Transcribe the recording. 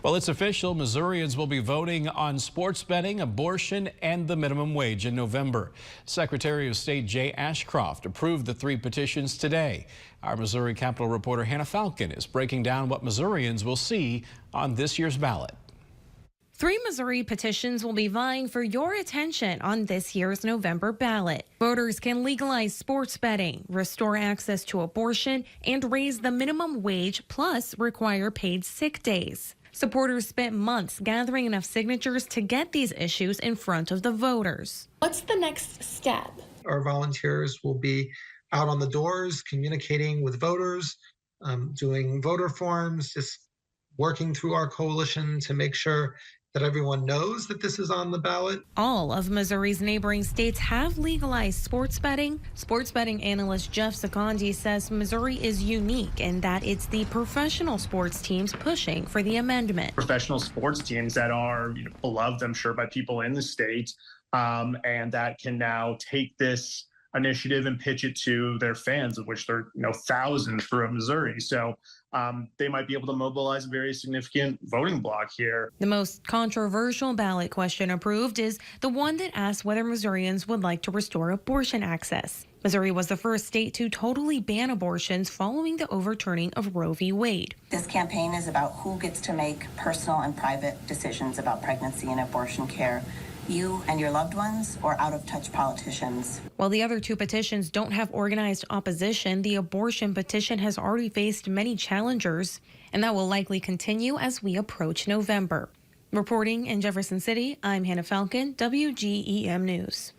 Well, it's official. Missourians will be voting on sports betting, abortion, and the minimum wage in November. Secretary of State Jay Ashcroft approved the 3 petitions today. Our Missouri Capitol reporter Hannah Falcon is breaking down what Missourians will see on this year's ballot. 3 Missouri petitions will be vying for your attention on this year's November ballot. Voters can legalize sports betting, restore access to abortion, and raise the minimum wage, plus require paid sick days. Supporters spent months gathering enough signatures to get these issues in front of the voters. What's the next step? Our volunteers will be out on the doors, communicating with voters, doing voter forms, just working through our coalition to make sure that everyone knows that this is on the ballot. All of Missouri's neighboring states have legalized sports betting. Sports betting analyst Jeff Secondi says Missouri is unique in that it's the professional sports teams pushing for the amendment. Professional sports teams that are beloved, I'm sure, by people in the state, and that can now take this initiative and pitch it to their fans, of which there are thousands throughout Missouri. So they might be able to mobilize a very significant voting bloc here. The most controversial ballot question approved is the one that asks whether Missourians would like to restore abortion access. Missouri was the first state to totally ban abortions following the overturning of Roe v. Wade. This campaign is about who gets to make personal and private decisions about pregnancy and abortion care. You and your loved ones, or out-of-touch politicians. While the other 2 petitions don't have organized opposition, the abortion petition has already faced many challengers, and that will likely continue as we approach November. Reporting in Jefferson City, I'm Hannah Falcon, WGEM News.